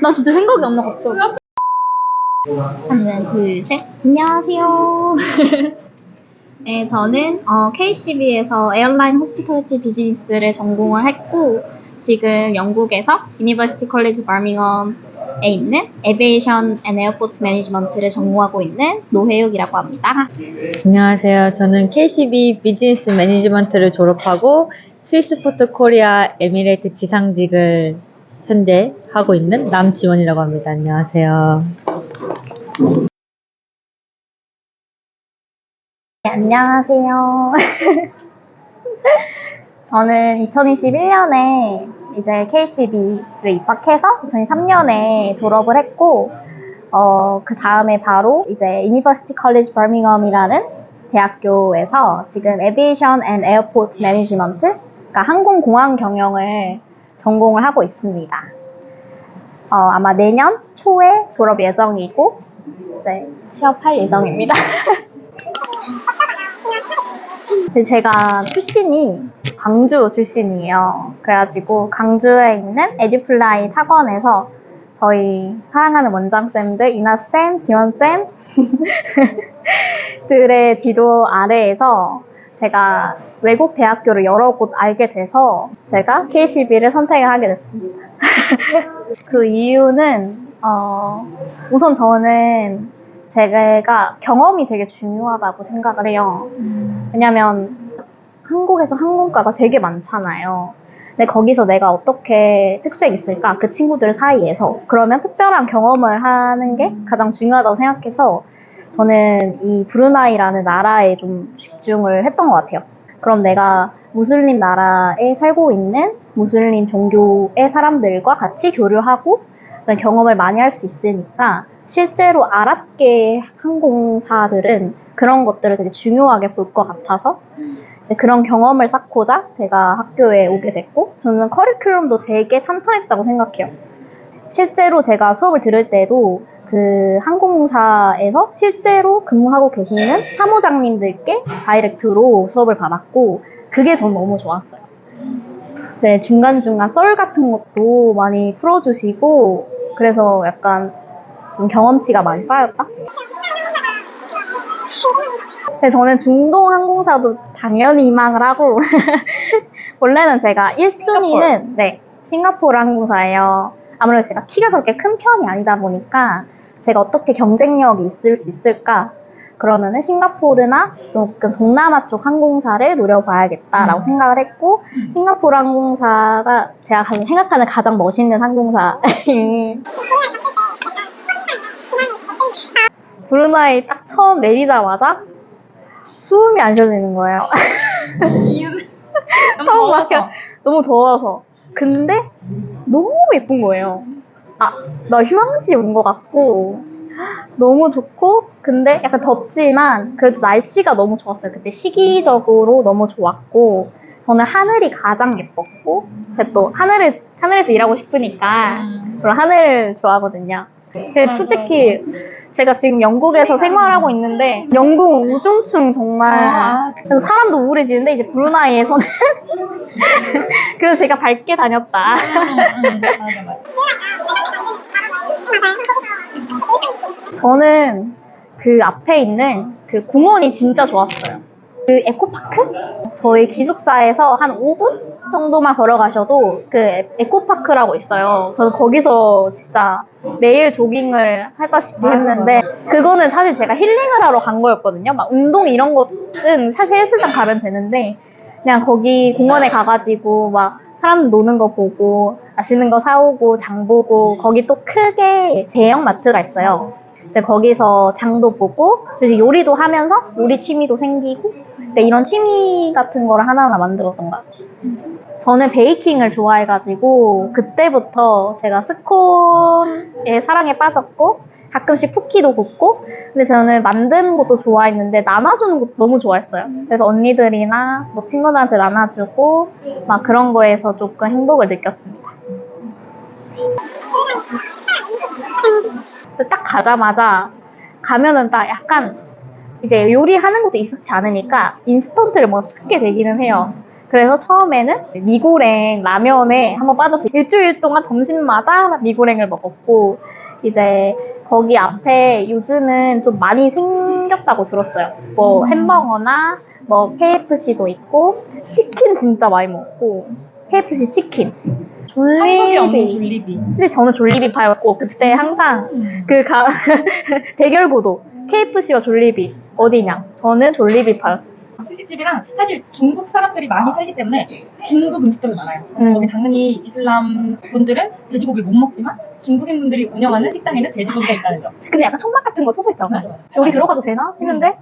나 진짜 생각이 안 나, 갑자기. 하나, 둘, 셋. 안녕하세요. 네, 저는 KCB에서 에어라인 호스피털리티 비즈니스를 전공을 했고, 지금 영국에서 유니버시티 컬리지 버밍엄에 있는 에비에이션 앤 에어포트 매니지먼트를 전공하고 있는 노혜욱이라고 합니다. 안녕하세요. 저는 KCB 비즈니스 매니지먼트를 졸업하고 스위스포트 코리아 에미레이트 지상직을 현재 하고 있는 남지원이라고 합니다. 안녕하세요. 네, 안녕하세요. 저는 2021년에 이제 KCB를 입학해서 2023년에 졸업을 했고, 그 다음에 바로 이제 유니버시티 컬리지 버밍엄이라는 대학교에서 지금 에비에이션 앤 에어포트 매니지먼트, 그러니까 항공공항 경영을 전공을 하고 있습니다. 아마 내년 초에 졸업 예정이고, 이제 취업할 예정입니다. 제가 출신이 광주 출신이에요. 그래가지고 강주에 있는 에듀플라이 학원에서 저희 사랑하는 원장쌤들, 이나쌤, 지원쌤 들의 지도 아래에서 제가 외국 대학교를 여러 곳 알게 돼서 제가 KCB를 선택을 하게 됐습니다. 그 이유는 우선 저는 제가 경험이 되게 중요하다고 생각을 해요. 왜냐면 한국에서 항공과가 되게 많잖아요. 근데 거기서 내가 어떻게 특색 있을까? 그 친구들 사이에서. 그러면 특별한 경험을 하는 게 가장 중요하다고 생각해서 저는 이 브루나이라는 나라에 좀 집중을 했던 것 같아요. 그럼 내가 무슬림 나라에 살고 있는 무슬림 종교의 사람들과 같이 교류하고 경험을 많이 할 수 있으니까 실제로 아랍계 항공사들은 그런 것들을 되게 중요하게 볼 것 같아서 이제 그런 경험을 쌓고자 제가 학교에 오게 됐고, 저는 커리큘럼도 되게 탄탄했다고 생각해요. 실제로 제가 수업을 들을 때도 그 항공사에서 실제로 근무하고 계시는 사무장님들께 다이렉트로 수업을 받았고, 그게 전 너무 좋았어요. 네, 중간중간 썰 같은 것도 많이 풀어주시고, 그래서 약간 좀 경험치가 많이 쌓였다? 근데 저는 중동 항공사도 당연히 희망을 하고 원래는 제가 1순위는 네, 싱가포르 항공사예요. 아무래도 제가 키가 그렇게 큰 편이 아니다 보니까 제가 어떻게 경쟁력이 있을 수 있을까? 그러면은 싱가포르나 조금 동남아 쪽 항공사를 노려봐야겠다라고 생각을 했고, 싱가포르 항공사가 제가 생각하는 가장 멋있는 항공사인 브루나이 딱 처음 내리자마자 숨이 안 쉬어지는 거예요. 이유는? 처음 막혀. 너무 더워서. 근데 너무 예쁜 거예요. 나 휴양지 온 것 같고 너무 좋고, 근데 약간 덥지만 그래도 날씨가 너무 좋았어요. 그때 시기적으로 너무 좋았고, 저는 하늘이 가장 예뻤고, 또 하늘에서 일하고 싶으니까 그런 하늘 좋아하거든요. 근데 솔직히 제가 지금 영국에서 생활하고 있는데 영국 우중충 정말 그래서 사람도 우울해지는데, 이제 브루나이에서는 그래서 제가 밝게 다녔다. 저는 그 앞에 있는 그 공원이 진짜 좋았어요. 그 에코파크? 저희 기숙사에서 한 5분 정도만 걸어가셔도 그 에코파크라고 있어요. 저는 거기서 진짜 매일 조깅을 하다시피 했는데, 그거는 사실 제가 힐링을 하러 간 거였거든요. 막 운동 이런 것은 사실 헬스장 가면 되는데, 그냥 거기 공원에 가가지고 막 사람들 노는 거 보고 맛있는 거 사오고 장 보고, 거기 또 크게 대형 마트가 있어요. 근데 거기서 장도 보고, 그래서 요리도 하면서 요리 취미도 생기고, 근데 이런 취미 같은 거를 하나하나 만들었던 것 같아요. 저는 베이킹을 좋아해가지고 그때부터 제가 스콘의 사랑에 빠졌고, 가끔씩 쿠키도 굽고, 근데 저는 만드는 것도 좋아했는데 나눠주는 것도 너무 좋아했어요. 그래서 언니들이나 뭐 친구들한테 나눠주고 막 그런 거에서 조금 행복을 느꼈습니다. 딱 가자마자 가면은 딱 약간 이제 요리하는 것도 익숙치 않으니까 인스턴트를 뭐 찾게 되기는 해요. 그래서 처음에는 미고랭 라면에 한번 빠져서 일주일 동안 점심마다 미고랭을 먹었고, 이제 거기 앞에 요즘은 좀 많이 생겼다고 들었어요. 뭐 햄버거나 뭐 KFC도 있고, 치킨 진짜 많이 먹고, KFC 치킨. 한국에 없는 졸리비. 졸리비. 근데 저는 졸리비파였고, 그때 항상 대결 구도. KFC와 졸리비. 어디냐? 저는 졸리비파였어요. 스시집이랑 사실 중국 사람들이 많이 살기 때문에 중국 음식들이 많아요. 음. 거기 당연히 이슬람 분들은 돼지고기를 못 먹지만 중국인 분들이 운영하는 식당에는 돼지고기가 있다는 점. 근데 약간 천막 같은 거 쳐져 있잖아요. 맞아, 맞아. 여기 들어가도 되나? 했는데,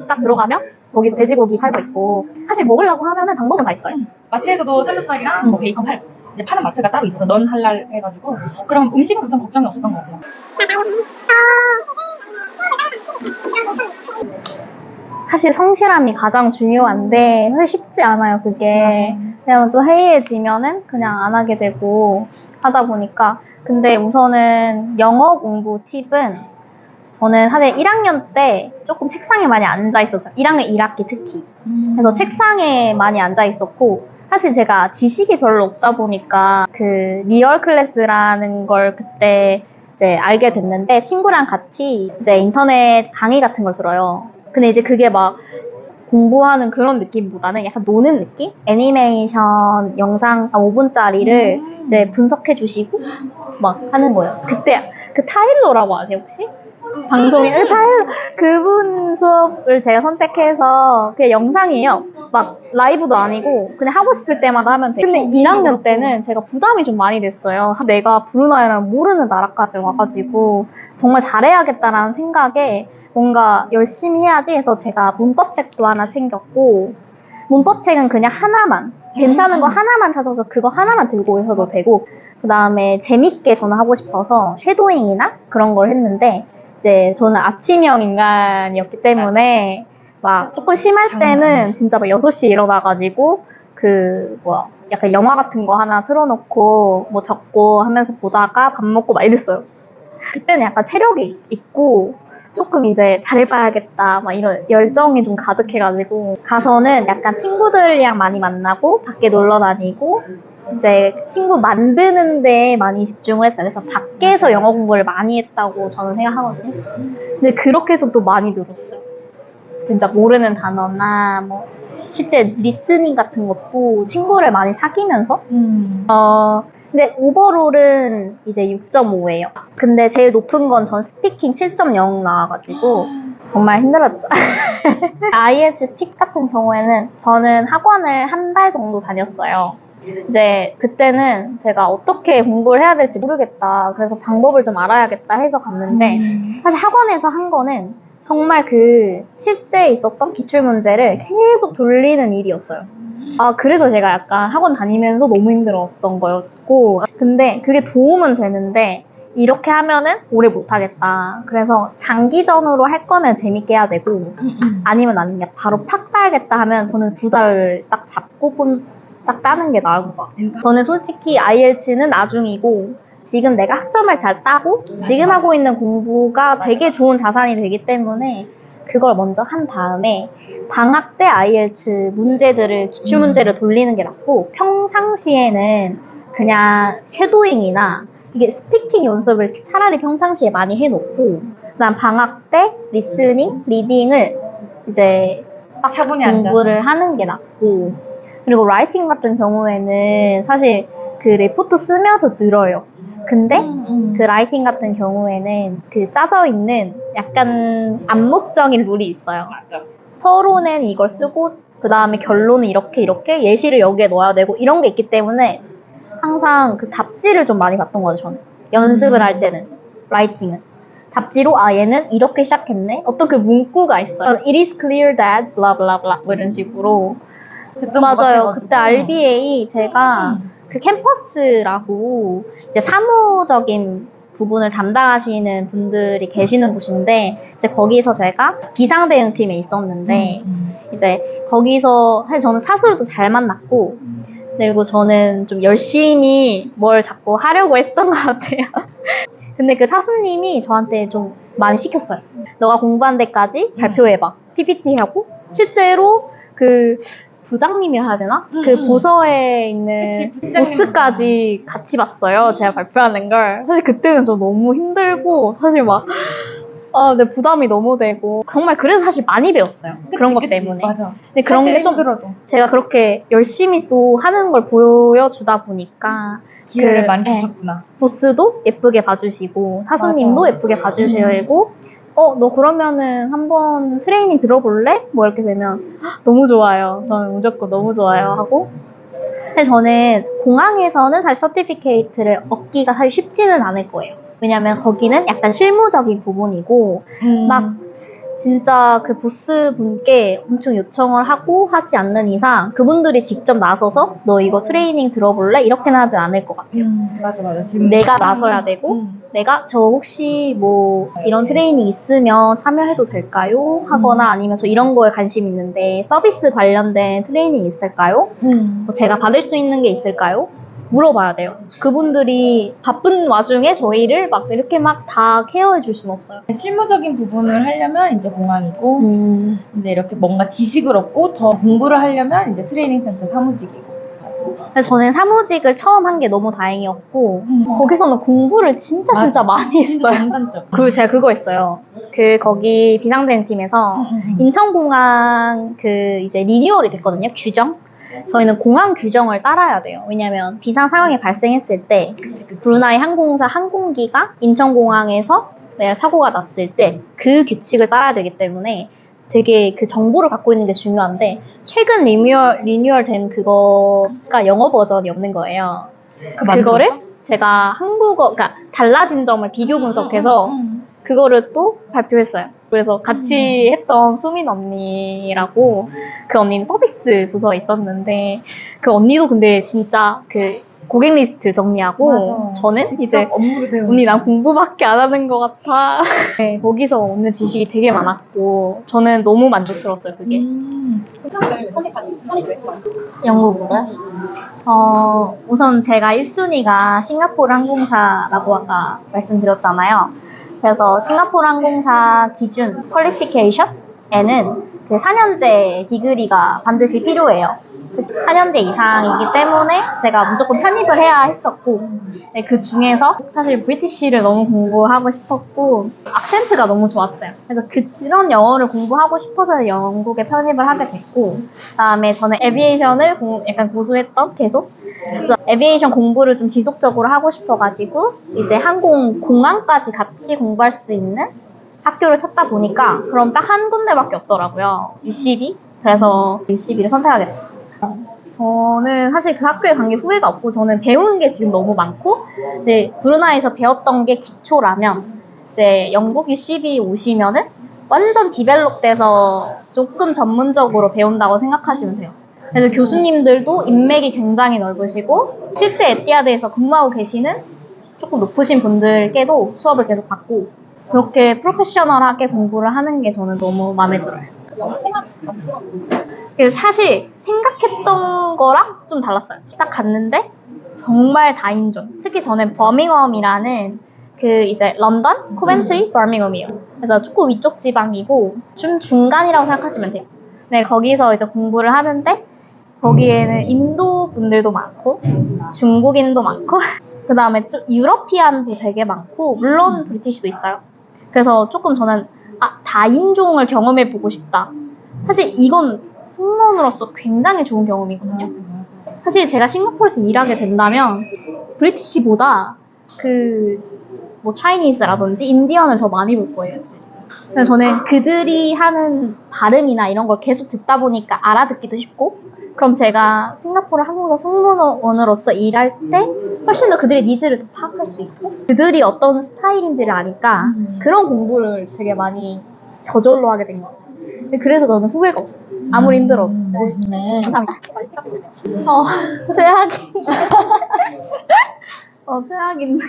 딱 들어가면 거기서 돼지고기 팔고 있고, 사실 먹으려고 하면은 방법은 다 있어요. 마트에서도 삼겹살이랑 뭐 베이컨 팔고 이제 파는 마트가 따로 있어서 넌 할랄 해가지고 그럼 음식은 우선 걱정이 없었던 것 같아요. 사실 성실함이 가장 중요한데 사실 쉽지 않아요, 그게. 그냥 좀 해이해지면은 그냥 안 하게 되고 하다 보니까. 근데 우선은 영어 공부 팁은 저는 사실 1학년 때 조금 책상에 많이 앉아 있었어요. 1학년 1학기 특히. 그래서 책상에 많이 앉아 있었고, 사실 제가 지식이 별로 없다 보니까 그 리얼 클래스라는 걸 그때 이제 알게 됐는데, 친구랑 같이 이제 인터넷 강의 같은 걸 들어요. 근데 이제 그게 막 공부하는 그런 느낌보다는 약간 노는 느낌? 애니메이션 영상 5분짜리를 이제 분석해 주시고 막 하는 거예요. 그때 그 타일러라고 아세요, 혹시? 방송에 타일러 그분 수업을 제가 선택해서 그게 영상이에요. 막 라이브도 아니고 그냥 하고 싶을 때마다 하면 돼요. 근데 1학년 때는 제가 부담이 좀 많이 됐어요. 내가 브루나이라는 모르는 나라까지 와가지고 정말 잘해야겠다라는 생각에 뭔가 열심히 해야지 해서 제가 문법책도 하나 챙겼고, 문법책은 그냥 하나만, 괜찮은 거 하나만 찾아서 그거 하나만 들고 있어도 되고, 그 다음에 재밌게 저는 하고 싶어서 쉐도잉이나 그런 걸 했는데, 이제 저는 아침형 인간이었기 때문에 막 조금 심할 때는 진짜 막 6시에 일어나가지고 약간 영화 같은 거 하나 틀어놓고 뭐 적고 하면서 보다가 밥 먹고 막 이랬어요. 그때는 약간 체력이 있고 조금 이제 잘해봐야겠다 막 이런 열정이 좀 가득해가지고 가서는 약간 친구들이랑 많이 만나고 밖에 놀러 다니고 이제 친구 만드는 데 많이 집중을 했어요. 그래서 밖에서 영어 공부를 많이 했다고 저는 생각하거든요. 근데 그렇게 해서 또 많이 늘었어요. 진짜 모르는 단어나 뭐 실제 리스닝 같은 것도 친구를 많이 사귀면서 근데 오버롤은 이제 6.5예요. 근데 제일 높은 건 전 스피킹 7.0 나와가지고 정말 힘들었죠. IELTS 팁 같은 경우에는 저는 학원을 한 달 정도 다녔어요. 이제 그때는 제가 어떻게 공부를 해야 될지 모르겠다. 그래서 방법을 좀 알아야겠다 해서 갔는데 사실 학원에서 한 거는 정말 그 실제 있었던 기출문제를 계속 돌리는 일이었어요. 그래서 제가 약간 학원 다니면서 너무 힘들었던 거였고, 근데 그게 도움은 되는데 이렇게 하면은 오래 못하겠다. 그래서 장기전으로 할 거면 재밌게 해야 되고, 아니면 나는 그냥 바로 팍 따야겠다 하면 저는 2달 딱 잡고 딱 따는 게 나을 것 같아요. 저는 솔직히 IELTS는 나중이고, 지금 내가 학점을 잘 따고 지금 하고 있는 공부가 되게 좋은 자산이 되기 때문에 그걸 먼저 한 다음에 방학 때 IELTS 문제들을 기출문제를 돌리는 게 낫고, 평상시에는 그냥 쉐도잉이나 이게 스피킹 연습을 차라리 평상시에 많이 해놓고 그다음 방학 때 리스닝, 리딩을 이제 딱 차분히 공부를 하는 게 낫고, 그리고 라이팅 같은 경우에는 사실 그 레포트 쓰면서 늘어요. 근데 그 라이팅 같은 경우에는 그 짜져 있는 약간 암묵적인 룰이 있어요. 맞아. 서론엔 이걸 쓰고 그 다음에 결론은 이렇게 예시를 여기에 넣어야 되고 이런 게 있기 때문에 항상 그 답지를 좀 많이 봤던 거죠, 저는. 연습을 할 때는 라이팅은 답지로 얘는 이렇게 시작했네. 어떤 그 문구가 있어요. It is clear that blah blah blah 뭐 이런 식으로. 맞아요. 그때 RBA 제가 그 캠퍼스라고 이제 사무적인 부분을 담당하시는 분들이 계시는 곳인데, 이제 거기서 제가 비상대응팀에 있었는데, 이제 거기서 사실 저는 사수들도 잘 만났고, 그리고 저는 좀 열심히 뭘 자꾸 하려고 했던 것 같아요. 근데 그 사수님이 저한테 좀 많이 시켰어요. 너가 공부한 데까지 발표해봐. PPT 하고, 실제로 그 부장님이라 해야 되나? 그 부서에 있는 그치, 부장님. 보스까지 같이 봤어요. 제가 발표하는 걸. 사실 그때는 저 너무 힘들고 사실 막 내 부담이 너무 되고 정말 그래서 사실 많이 배웠어요. 그런 것 때문에. 맞아. 근데 그런 게 좀 힘들어도 제가 그렇게 열심히 또 하는 걸 보여주다 보니까 기회를 그, 많이 네. 주셨구나. 보스도 예쁘게 봐주시고 사수님도 맞아. 예쁘게 봐주시고 너 그러면은 한번 트레이닝 들어볼래? 뭐 이렇게 되면 "헉, 너무 좋아요. 저는 무조건 너무 좋아요 하고 근데 저는 공항에서는 사실 서티피케이트를 얻기가 사실 쉽지는 않을 거예요. 왜냐면 거기는 약간 실무적인 부분이고 막 진짜 그 보스 분께 엄청 요청을 하고 하지 않는 이상 그분들이 직접 나서서 너 이거 트레이닝 들어볼래? 이렇게는 하지 않을 것 같아요. 맞아. 지금 내가 나서야 되고 내가 저 혹시 뭐 이런 트레이닝 있으면 참여해도 될까요? 하거나 아니면 저 이런 거에 관심 있는데 서비스 관련된 트레이닝 있을까요? 뭐 제가 받을 수 있는 게 있을까요? 물어봐야 돼요. 그분들이 바쁜 와중에 저희를 막 이렇게 막 다 케어해 줄 수는 없어요. 실무적인 부분을 하려면 이제 공항이고 근데 이렇게 뭔가 지식을 얻고 더 공부를 하려면 이제 트레이닝 센터 사무직이고. 그래서 저는 사무직을 처음 한 게 너무 다행이었고 거기서는 공부를 진짜 많이 했어요. 장단점. 그리고 제가 그거 했어요. 거기 비상대응 팀에서 인천공항 이제 리뉴얼이 됐거든요. 규정. 저희는 공항 규정을 따라야 돼요. 왜냐면 비상 상황이 발생했을 때 브루나이 항공사 항공기가 인천공항에서 만약 사고가 났을 때 그 규칙을 따라야 되기 때문에 되게 그 정보를 갖고 있는 게 중요한데 최근 리뉴얼 된 그거가 영어 버전이 없는 거예요. 그거를 제가 그러니까 달라진 점을 비교 분석해서 그거를 또 발표했어요. 그래서 같이 했던 수민 언니라고 그 언니는 서비스 부서에 있었는데 그 언니도 근데 진짜 그 고객 리스트 정리하고 맞아. 저는 이제 업무를 배우는 언니 난 공부밖에 안 하는 것 같아. 네, 거기서 얻는 지식이 되게 많았고 저는 너무 만족스러웠어요 그게. 영국으로? 우선 제가 1순위가 싱가포르 항공사라고 아까 말씀드렸잖아요. 그래서 싱가포르 항공사 기준 퀄리피케이션에는 그 4년제 디그리가 반드시 필요해요. 4년제 이상이기 때문에 제가 무조건 편입을 해야 했었고 네, 그 중에서 사실 브리티시를 너무 공부하고 싶었고 악센트가 너무 좋았어요. 그래서 그런 영어를 공부하고 싶어서 영국에 편입을 하게 됐고 그다음에 저는 에비에이션을 약간 고수했던 계속 그래서 에비에이션 공부를 좀 지속적으로 하고 싶어가지고 이제 공항까지 같이 공부할 수 있는 학교를 찾다 보니까 그럼 딱 한 군데밖에 없더라고요. UCB. 그래서 UCB를 선택하게 됐어요. 저는 사실 그 학교에 간 게 후회가 없고 저는 배우는 게 지금 너무 많고 이제 브루나이에서 배웠던 게 기초라면 이제 영국 UCB 오시면은 완전 디벨롭돼서 조금 전문적으로 배운다고 생각하시면 돼요. 그래서 교수님들도 인맥이 굉장히 넓으시고 실제 에티하드에서 근무하고 계시는 조금 높으신 분들께도 수업을 계속 받고 그렇게 프로페셔널하게 공부를 하는 게 저는 너무 마음에 들어요. 사실 생각했던 거랑 좀 달랐어요. 딱 갔는데 정말 다인종. 특히 저는 버밍엄이라는 이제 런던, 코벤트리, 버밍엄이에요. 그래서 조금 위쪽 지방이고 좀 중간이라고 생각하시면 돼요. 네, 거기서 이제 공부를 하는데 거기에는 인도 분들도 많고 중국인도 많고 그 다음에 좀 유러피안도 되게 많고 물론 브리티시도 있어요. 그래서 조금 저는 다인종을 경험해보고 싶다. 사실 이건 승무원으로서 굉장히 좋은 경험이거든요. 사실 제가 싱가포르에서 일하게 된다면 브리티시보다 뭐 차이니즈라든지 인디언을 더 많이 볼 거예요. 그래서 저는 그들이 하는 발음이나 이런 걸 계속 듣다 보니까 알아듣기도 쉽고 그럼 제가 싱가포르 항공사 승무원으로서 일할 때 훨씬 더 그들의 니즈를 더 파악할 수 있고 그들이 어떤 스타일인지를 아니까 그런 공부를 되게 많이 저절로 하게 된 것 같아요. 그래서 저는 후회가 없어요. 아무리 힘들어도. 멋있네. 감사합니다. 최악이. 최악인데.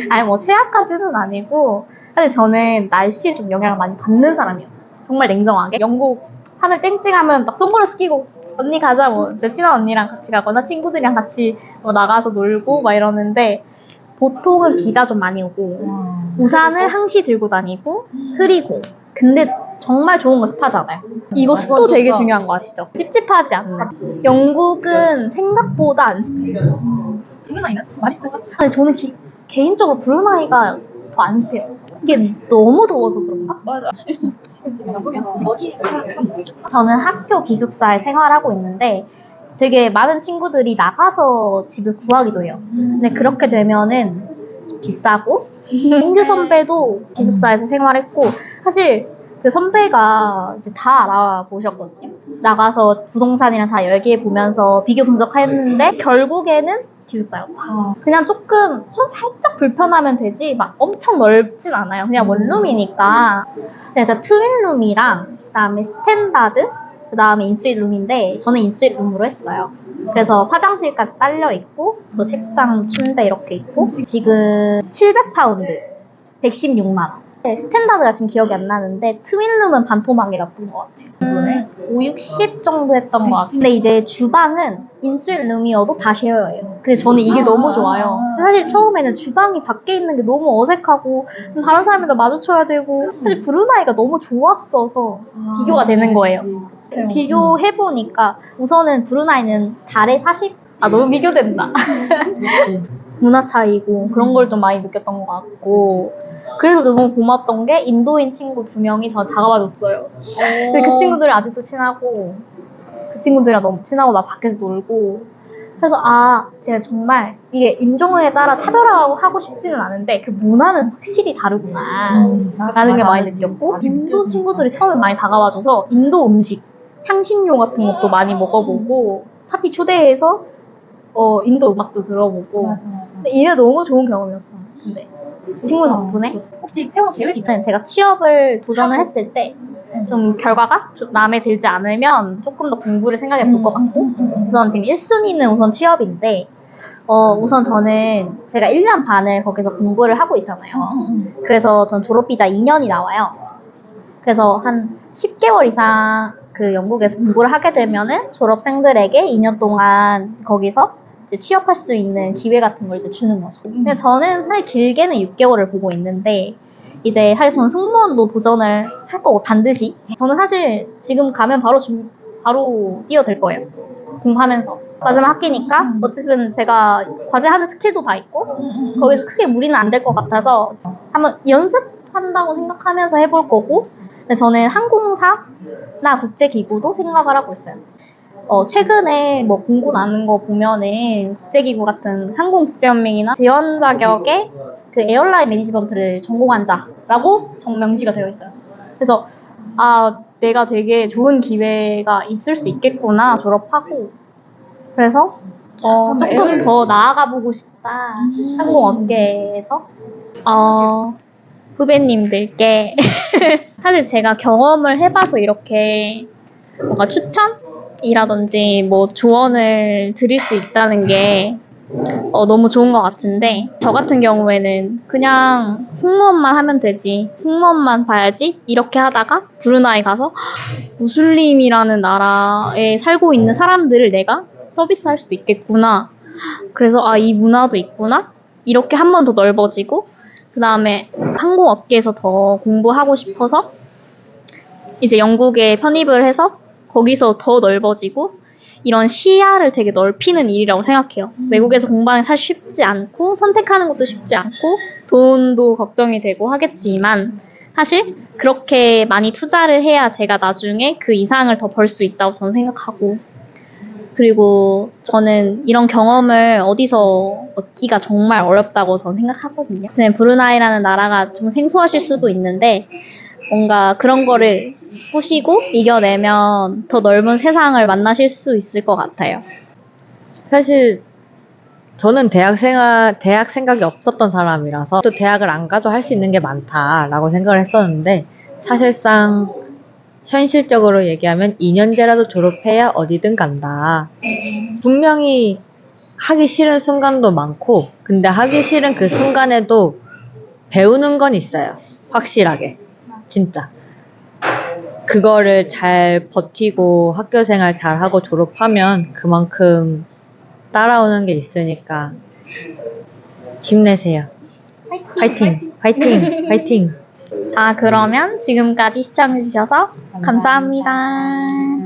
아니, 뭐, 최악까지는 아니고, 사실 저는 날씨에 좀 영향을 많이 받는 사람이에요. 정말 냉정하게. 영국 하늘 쨍쨍하면 딱 선글라스 끼고, 언니 가자, 뭐, 이제 친한 언니랑 같이 가거나 친구들이랑 같이 뭐 나가서 놀고 막 이러는데, 보통은 비가 좀 많이 오고, 우산을 항시 들고 다니고, 흐리고, 근데 정말 좋은 건 습하잖아요. 이거 습도 되게 중요한 거 아시죠? 찝찝하지 않는. 영국은 생각보다 안 습해요. 브루나이는 맛있어요. 아니, 저는 개인적으로 브루나이가 더 안 습해요. 이게 너무 더워서 그런가? 맞아. 저는 학교 기숙사에 생활하고 있는데 되게 많은 친구들이 나가서 집을 구하기도 해요. 근데 그렇게 되면은 좀 비싸고 인규 선배도 기숙사에서 생활했고 사실 그 선배가 이제 다 알아보셨거든요. 나가서 부동산이랑 다 얘기해 보면서 비교 분석했는데 결국에는 기숙사였다. 그냥 조금 손 살짝 불편하면 되지 막 엄청 넓진 않아요. 그냥 원룸이니까. 그래서 트윈룸이랑 그다음에 스탠다드 그다음에 인스윗룸인데 저는 인스윗룸으로 했어요. 그래서 화장실까지 딸려 있고 또 책상, 침대 이렇게 있고 지금 700파운드 116만 원. 네, 스탠다드가 지금 기억이 안 나는데 트윈룸은 반토막이 났던 것 같아요. 5, 60 정도 했던 것 같아요. 근데 이제 주방은 인스윗룸이어도 다 쉐어예요. 근데 저는 이게 너무 좋아요. 사실 처음에는 주방이 밖에 있는 게 너무 어색하고 다른 사람이랑 마주쳐야 되고 사실 브루나이가 너무 좋았어서 비교가 되는 거예요. 비교해보니까 우선은 브루나이는 달에 40? 너무 비교된다. 문화 차이고 그런 걸 좀 많이 느꼈던 것 같고 그래서 너무 고맙던 게 인도인 친구 2명이 저한테 다가와줬어요. 근데 그 친구들은 아직도 친하고 그 친구들이랑 너무 친하고 나 밖에서 놀고 그래서 제가 정말 이게 인종에 따라 차별화하고 싶지는 않은데 그 문화는 확실히 다르구나 라는 게 많이 느꼈고 인도 친구들이 처음에 많이 다가와줘서 인도 음식, 향신료 같은 것도 많이 먹어보고 파티 초대해서 인도 음악도 들어보고 근데 이게 너무 좋은 경험이었어요. 근데 친구 덕분에 혹시 세운 계획 있어요? 제가 취업을 도전을 했을 때 좀 결과가 좀 마음에 들지 않으면 조금 더 공부를 생각해 볼 것 같고 우선 지금 1순위는 우선 취업인데 우선 저는 제가 1년 반을 거기서 공부를 하고 있잖아요. 그래서 전 졸업비자 2년이 나와요. 그래서 한 10개월 이상 그 영국에서 공부를 하게 되면은 졸업생들에게 2년 동안 거기서 이제 취업할 수 있는 기회 같은 걸 이제 주는 거죠. 근데 저는 사실 길게는 6개월을 보고 있는데 이제 사실 저는 승무원도 도전을 할 거고 반드시 저는 사실 지금 가면 바로 뛰어들 거예요. 공부하면서 마지막 학기니까 어쨌든 제가 과제하는 스킬도 다 있고 거기서 크게 무리는 안 될 것 같아서 한번 연습한다고 생각하면서 해볼 거고 근데 저는 항공사나 국제기구도 생각을 하고 있어요. 최근에 뭐 공고 나는 거 보면은 국제기구 같은 항공국제연맹이나 지원 자격에 그 에어라인 매니지먼트를 전공한 자라고 명시가 되어 있어요. 그래서 내가 되게 좋은 기회가 있을 수 있겠구나 졸업하고 그래서 조금 더 나아가 보고 싶다 항공업계에서 후배님들께 사실 제가 경험을 해봐서 이렇게 뭔가 추천이라든지 뭐 조언을 드릴 수 있다는 게 너무 좋은 것 같은데 저 같은 경우에는 그냥 승무원만 하면 되지 승무원만 봐야지 이렇게 하다가 브루나이 가서 무슬림이라는 나라에 살고 있는 사람들을 내가 서비스할 수도 있겠구나 그래서 이 문화도 있구나 이렇게 한 번 더 넓어지고 그 다음에 항공업계에서 더 공부하고 싶어서 이제 영국에 편입을 해서 거기서 더 넓어지고 이런 시야를 되게 넓히는 일이라고 생각해요. 외국에서 공부하는 게 사실 쉽지 않고 선택하는 것도 쉽지 않고 돈도 걱정이 되고 하겠지만 사실 그렇게 많이 투자를 해야 제가 나중에 그 이상을 더 벌 수 있다고 저는 생각하고 그리고 저는 이런 경험을 어디서 얻기가 정말 어렵다고 저는 생각하거든요. 그냥 브루나이라는 나라가 좀 생소하실 수도 있는데 뭔가 그런 거를 푸시고 이겨내면 더 넓은 세상을 만나실 수 있을 것 같아요. 사실 저는 대학 생각이 없었던 사람이라서 또 대학을 안 가도 할 수 있는 게 많다라고 생각을 했었는데 사실상 현실적으로 얘기하면 2년제라도 졸업해야 어디든 간다. 분명히 하기 싫은 순간도 많고 근데 하기 싫은 그 순간에도 배우는 건 있어요. 확실하게. 진짜. 그거를 잘 버티고 학교생활 잘하고 졸업하면 그만큼 따라오는 게 있으니까 힘내세요. 화이팅! 화이팅! 화이팅! 자, 그러면 지금까지 시청해주셔서 감사합니다.